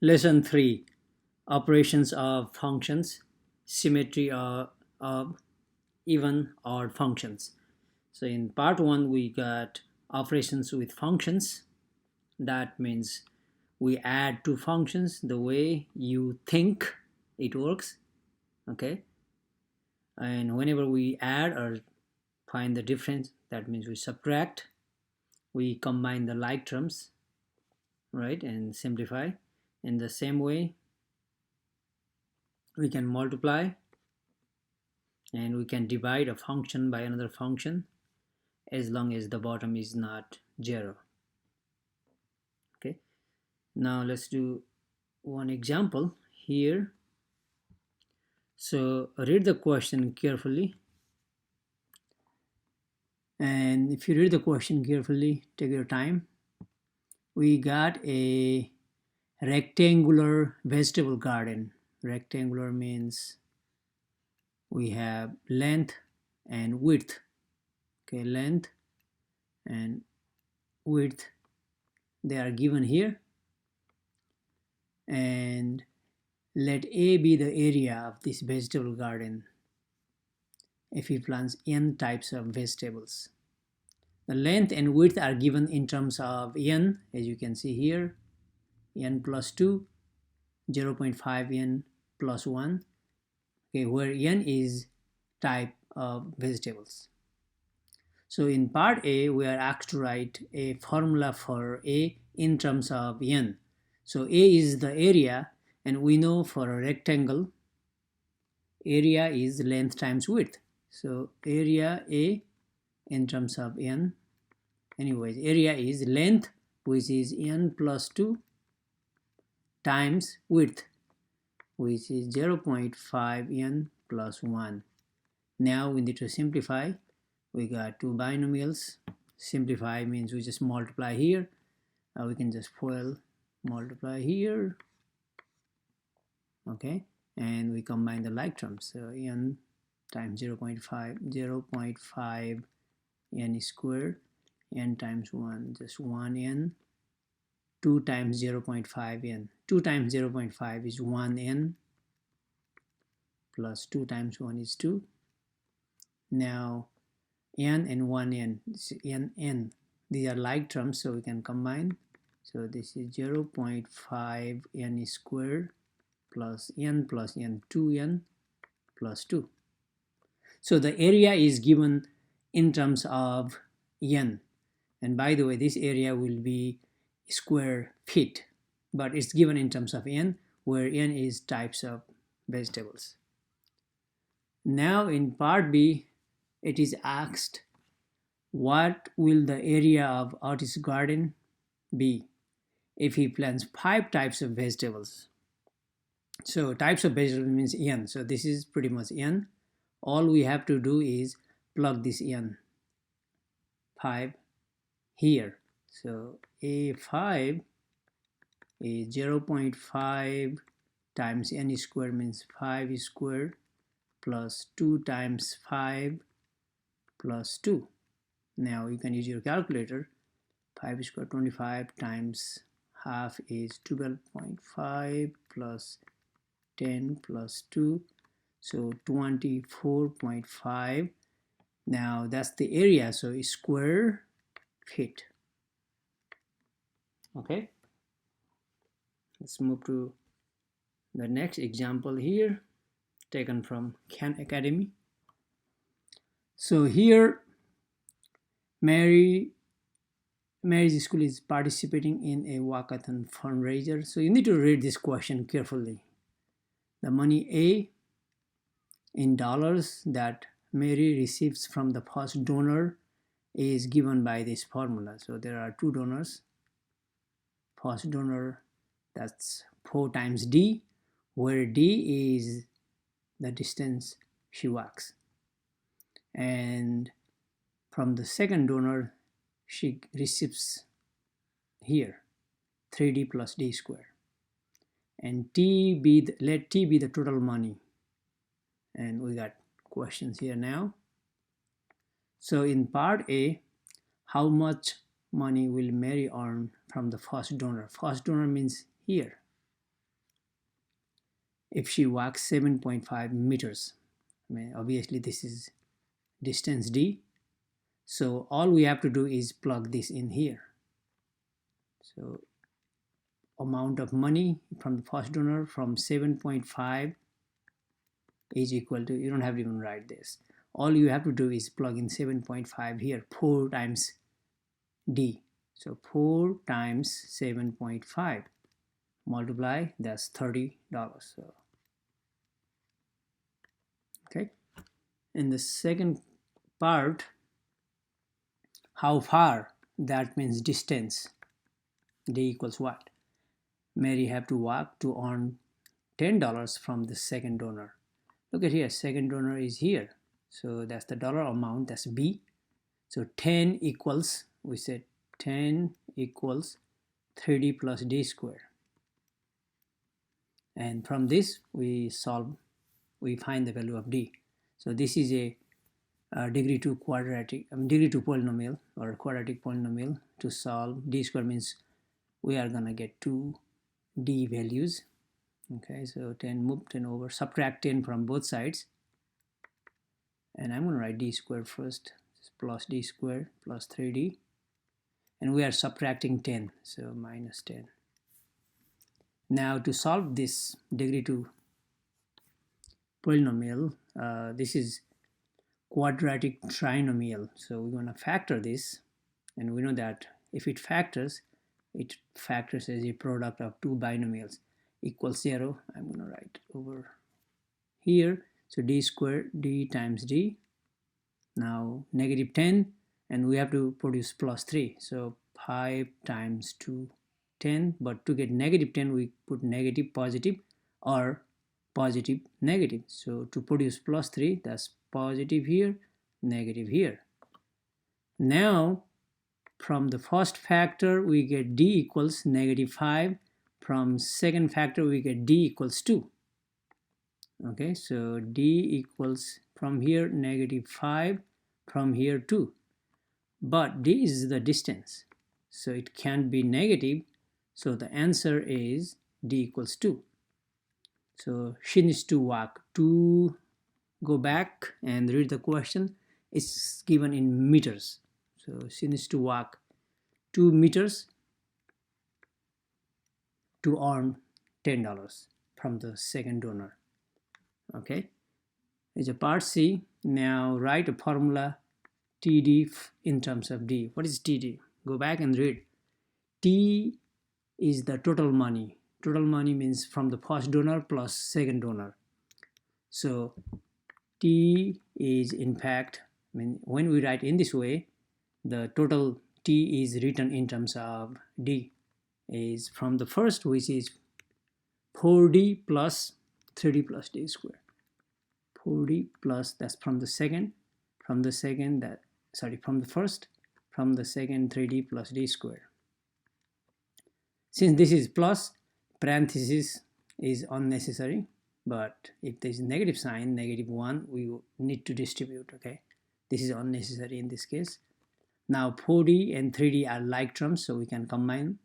Lesson 3, Operations of Functions, Symmetry of Even Odd Functions. So in part 1 we got operations with functions. That means we add two functions the way you think it works, okay? And whenever we add or find the difference, that means we subtract, we combine the like terms, right, and simplify. In the same way, we can multiply and we can divide a function by another function as long as the bottom is not 0. Okay, now let's do one example here. So read the question carefully, and if you read the question carefully, take your time. We got a rectangular vegetable garden. Rectangular means we have length and width. Okay, length and width, they are given here, and let A be the area of this vegetable garden if he plants n types of vegetables. The length and width are given in terms of n, as you can see here, n plus 2, 0.5 n plus 1, okay, where n is type of vegetables. So in part A, we are asked to write a formula for A in terms of n. So A is the area, and we know for a rectangle, area is length times width. So area A in terms of n, anyways, area is length, which is n plus 2, times width, which is 0.5 n plus 1. Now we need to simplify. We got two binomials. Simplify means we just multiply here. We can just FOIL multiply here, okay, and we combine the like terms. So n times 0.5 n squared, n times 1 just 1 n, 2 times 0.5 n. 2 times 0.5 is 1 n, plus 2 times 1 is 2. Now n and 1 n, n, these are like terms, so we can combine. So this is 0.5 n squared plus n 2n plus 2. So the area is given in terms of n, and by the way, this area will be square feet, but it's given in terms of n, where n is types of vegetables. Now in part B, it is asked, what will the area of artist's garden be if he plants 5 types of vegetables? So types of vegetables means n, so this is pretty much n. All we have to do is plug this n 5 here. So a5 is 0.5 times n squared, means 5 squared, plus 2 times 5 plus 2. Now you can use your calculator. 5 squared 25 times half is 12.5 plus 10 plus 2, so 24.5. Now that's the area, so square feet. Okay, let's move to the next example here, taken from Khan Academy. So here Mary's school is participating in a walkathon fundraiser. So you need to read this question carefully. The money A in dollars that Mary receives from the first donor is given by this formula. So there are two donors. First donor, that's 4 times D, where D is the distance she walks. And from the second donor, she receives here 3D plus D squared. And let T be the total money. And we got questions here now. So in part A, how much money will Mary earn from the first donor? First donor means here. if she walks 7.5 meters. I mean, obviously this is distance d, so all we have to do is plug this in here. So amount of money from the first donor from 7.5 is equal to, you don't have to even write this, all you have to do is plug in 7.5 here, 4 times d. So 4 times 7.5 multiply, that's $30. So okay, in the second part, how far, that means distance, d equals what? Mary have to walk to earn $10 from the second donor. Look at here, second donor is here, so that's the dollar amount, that's b. So 10 equals, we said 10 equals 30 plus d square, and from this we find the value of d. So this is a degree 2 quadratic, degree 2 polynomial or quadratic polynomial. To solve, d square means we are gonna get 2 d values. Okay, so 10, move 10 over, subtract 10 from both sides, and I'm gonna write d square first, plus d square plus 3d, and we are subtracting 10, so minus 10. Now to solve this degree 2 polynomial, this is quadratic trinomial, so we're going to factor this, and we know that if it factors as a product of two binomials equals 0. I'm going to write over here, so d squared d times d, now negative 10, and we have to produce plus 3, so 5 times 2, 10, but to get negative 10 we put negative positive or positive negative, so to produce plus 3, that's positive here, negative here. Now from the first factor we get d equals negative 5, from second factor we get d equals 2. Okay, so d equals from here negative 5, from here 2, but d is the distance, so it can't be negative, so the answer is d equals 2. So she needs to walk to go back and read the question. It's given in meters, so she needs to walk 2 meters to earn $10 from the second donor. Okay, it's a part C. Now write a formula TD in terms of D. What is TD? Go back and read. T is the total money. Total money means from the first donor plus second donor. So T is in fact, when we write in this way, the total T is written in terms of D, is from the first, which is 4D plus 3D plus D square. 4D plus, that's from the second, from the second from the first, from the second 3D plus D square. Since this is plus, parenthesis is unnecessary, but if there is negative sign, negative 1, we need to distribute. Okay, this is unnecessary in this case. Now 4D and 3D are like terms, so we can combine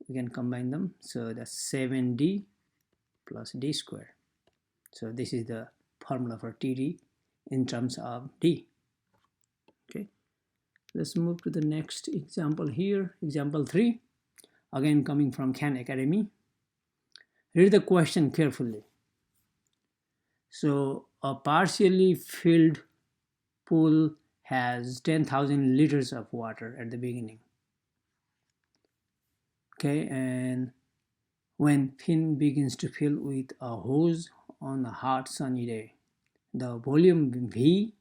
them. So that's 7D plus D square. So this is the formula for TD in terms of D. Okay, let's move to the next example here. Example 3, again coming from Khan Academy. Read the question carefully. So a partially filled pool has 10,000 liters of water at the beginning. Okay, and when fin begins to fill with a hose on a hot sunny day, the volume V,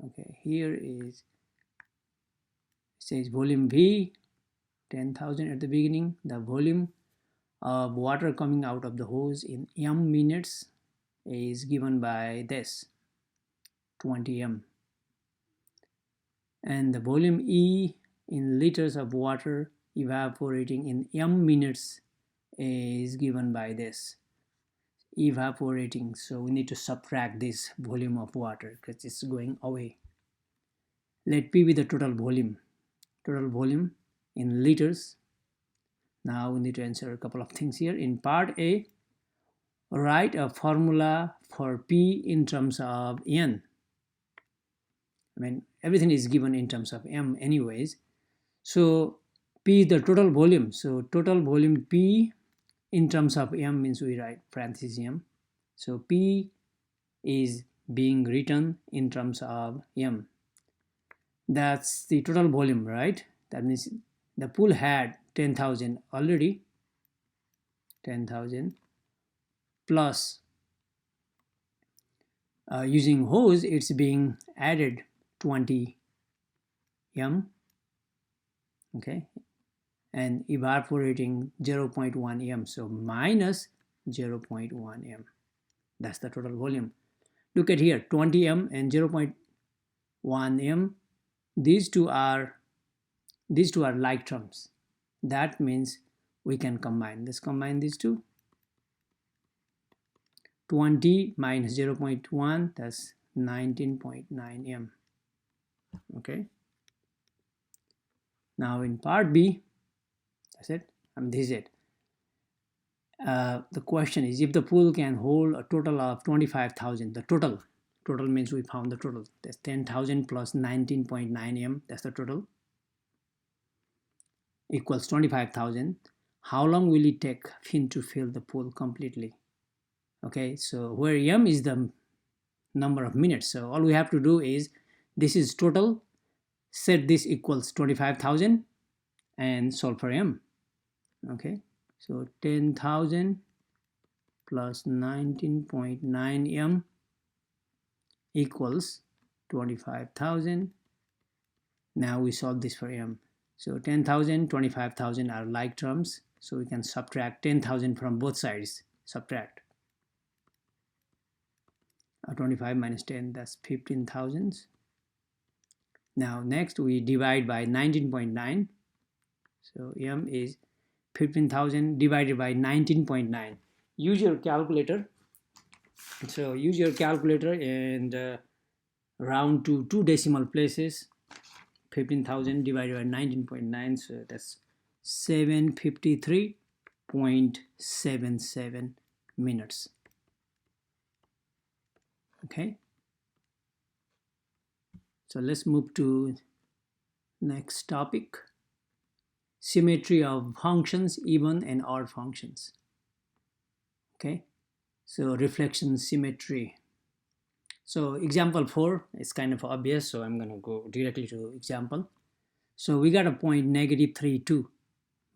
okay, here is, it says volume V, 10,000 at the beginning. The volume of water coming out of the hose in m minutes is given by this, 20 m. And the volume E in liters of water evaporating in m minutes is given by this, evaporating. So we need to subtract this volume of water because it's going away. Let P be the total volume in liters. Now we need to answer a couple of things here. In part A, write a formula for P in terms of N. I mean, everything is given in terms of M anyways. So P is the total volume. So total volume P in terms of M means we write parenthesis M. So P is being written in terms of M. That's the total volume, right? That means the pool had 10,000 already, 10,000 plus using hose, it's being added 20 M, okay, and evaporating 0.1 M, so minus 0.1 M. That's the total volume. Look at here, 20 M and 0.1 M. These two are like terms. That means we can combine. Let's combine these two. 20 minus 0.1, that's 19.9 M. Okay. Now in part B, that's it. This is it. The question is, if the pool can hold a total of 25,000, the total means we found the total. That's 10,000 plus 19.9 M. That's the total. Equals 25,000. How long will it take Finn to fill the pool completely? Okay, so where M is the number of minutes. So all we have to do is, this is total, set this equals 25,000 and solve for M. Okay, so 10,000 plus 19.9 M equals 25,000. Now we solve this for M. So 10,000, 25,000 are like terms. So we can subtract 10,000 from both sides. Subtract. 25 minus 10, that's 15,000. Now next we divide by 19.9. So M is 15,000 divided by 19.9. Use your calculator. So use your calculator and round to 2 decimal places. 15,000 divided by 19.9, so that's 753.77 minutes. Okay, so let's move to next topic. Symmetry of functions, even and odd functions. Okay, so reflection symmetry. So example 4 is kind of obvious, so I'm going to go directly to example. So we got a point negative 3, 2.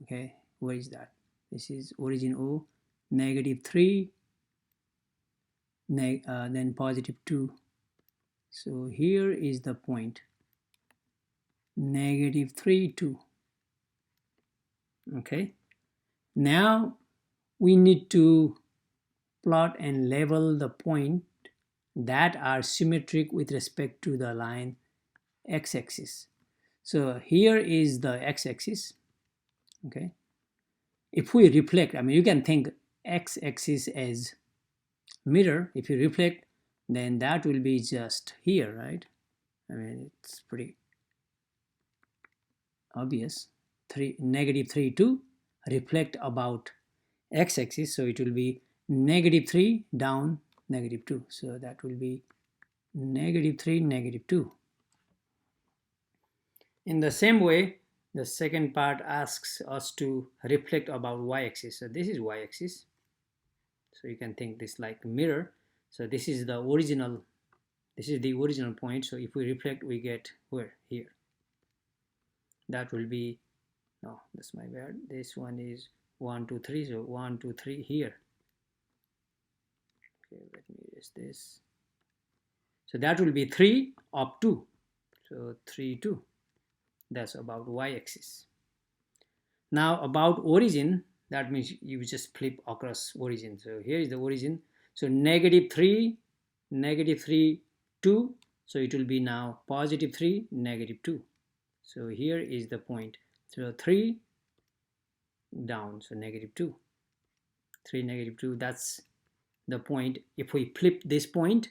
Okay, where is that? This is origin O, negative 3, then positive 2. So here is the point, negative 3, 2. Okay, now we need to plot and label the point that are symmetric with respect to the line x-axis. So here is the x-axis. Okay, if we reflect, I mean, you can think x-axis as mirror. If you reflect, then that will be just here, right? I mean, it's pretty obvious. Negative 3, 2 reflect about x-axis, so it will be negative 3 down negative 2. So that will be negative 3, negative 2. In the same way, the second part asks us to reflect about y-axis. So this is y-axis. So you can think this like mirror. So this is the original point. So if we reflect, we get where? Here. That will be, no, that's my bad. This one is 1, 2, 3. So 1, 2, 3 here. Okay, let me erase this. So that will be 3 up 2. So 3, 2. That's about y-axis. Now about origin, that means you just flip across origin. So here is the origin. So negative 3, 2. So it will be now positive 3, negative 2. So here is the point. So 3 down, so negative 2. 3, negative 2, that's the point. If we flip this point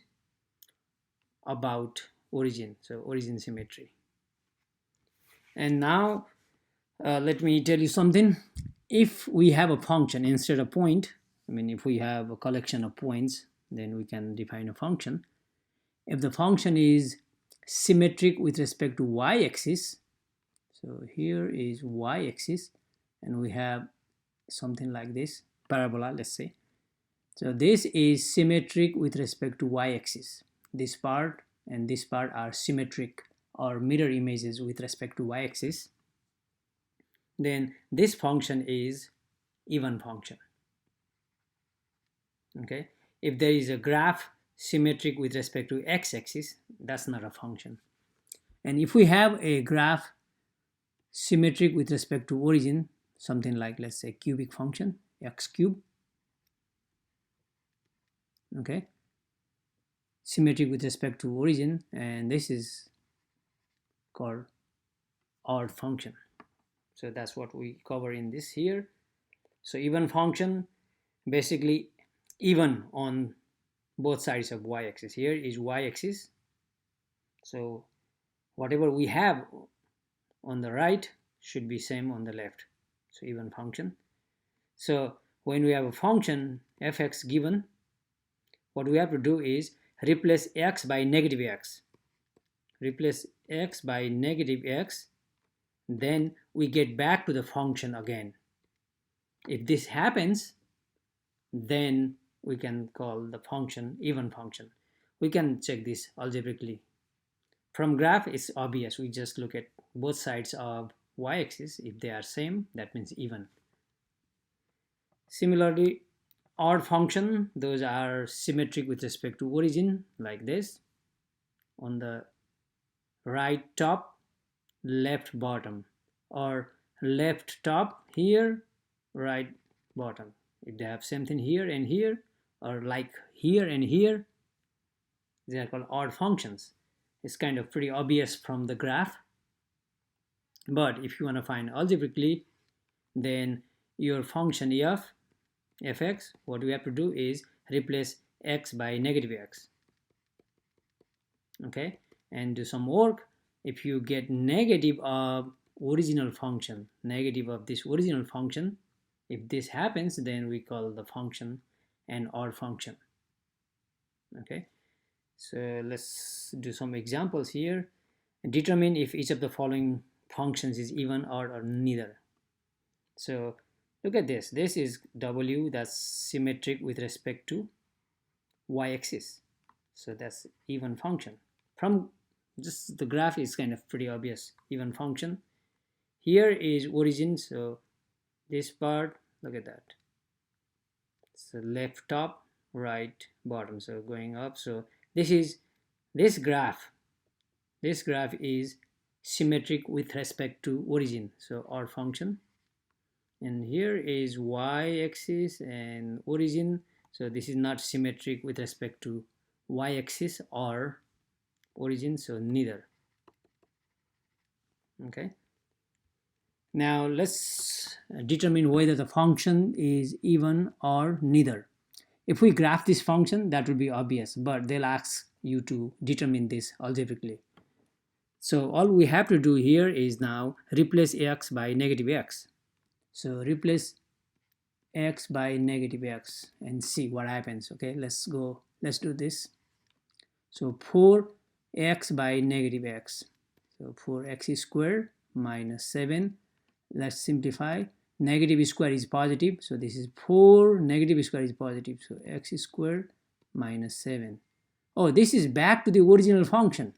about origin, so origin symmetry. And now let me tell you something. If we have a function instead of point, I mean, if we have a collection of points, then we can define a function. If the function is symmetric with respect to y-axis, so here is y-axis, and we have something like this, parabola, let's say. So this is symmetric with respect to y-axis. This part and this part are symmetric or mirror images with respect to y-axis. Then this function is even function. Okay, if there is a graph symmetric with respect to x-axis, that's not a function. And if we have a graph symmetric with respect to origin, something like, let's say, cubic function, x cube, okay, symmetric with respect to origin, and this is called odd function. So that's what we cover in this here. So even function, basically even on both sides of y-axis. Here is y-axis, so whatever we have on the right should be same on the left. So even function. So when we have a function fx given, what we have to do is replace x by negative x. Replace x by negative x, then we get back to the function again. If this happens, then we can call the function even function. We can check this algebraically. From graph, it's obvious. We just look at both sides of y-axis. If they are same, that means even. Similarly, odd function, those are symmetric with respect to origin, like this. On the right top, left bottom, or left top here, right bottom. If they have same thing here and here, or like here and here, they are called odd functions. It's kind of pretty obvious from the graph. But if you want to find algebraically, then your function fx, what we have to do is replace x by negative x. Okay, and do some work. If you get negative of original function, negative of this original function, if this happens, then we call the function an odd function. Okay, so let's do some examples here. Determine if each of the following functions is even, odd, or neither. So look at this. This is w, that's symmetric with respect to y-axis. So that's even function. From just the graph is kind of pretty obvious, even function. Here is origin, so this part, look at that. So left top, right bottom, so going up. So this graph is symmetric with respect to origin, so odd function. And here is y-axis and origin, so this is not symmetric with respect to y-axis or origin, so neither. Okay, now let's determine whether the function is even or neither. If we graph this function, that would be obvious, but they'll ask you to determine this algebraically. So all we have to do here is now replace x by negative x. So replace x by negative x and see what happens. Okay, let's do this. So 4x by negative x. So 4x squared minus 7. Let's simplify. Negative square is positive, so this is 4, negative square is positive, so x squared minus 7. Oh, this is back to the original function.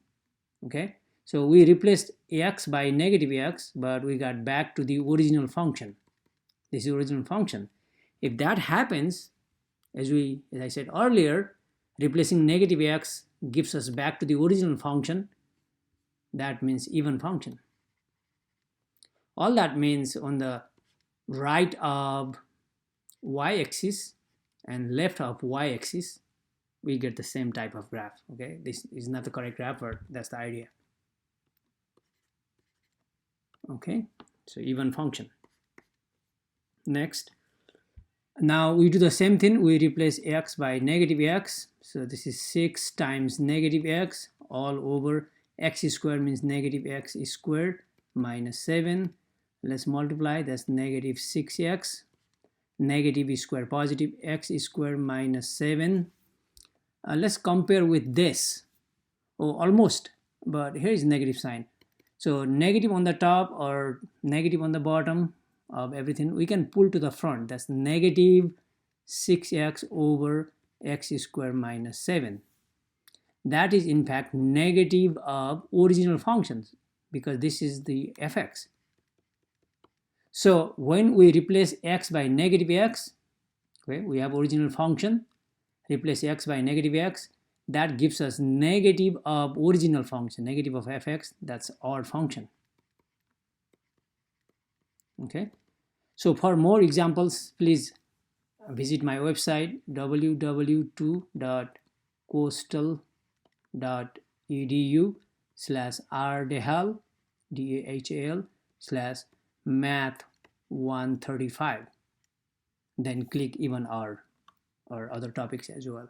Okay, so we replaced x by negative x, but we got back to the original function. This is original function. If that happens, as I said earlier, replacing negative x gives us back to the original function. That means even function. All that means on the right of y-axis and left of y-axis, we get the same type of graph. Okay, this is not the correct graph, but that's the idea. Okay, so even function. Next, now we do the same thing. We replace x by negative x. So this is 6 times negative x all over x squared, means negative x squared minus 7. Let's multiply. That's negative 6x. negative square positive x square minus 7. Let's compare with this. Oh, almost, but here is negative sign. So negative on the top or negative on the bottom of everything, we can pull to the front. That's negative 6x over x square minus 7. That is in fact negative of original functions because this is the fx. So when we replace x by negative x, okay, we have original function, replace x by negative x, that gives us negative of original function, negative of fx, that's odd function. Okay, so for more examples, please visit my website www.coastal.edu/rdahal DAHAL/math 135. Then click even R or other topics as well.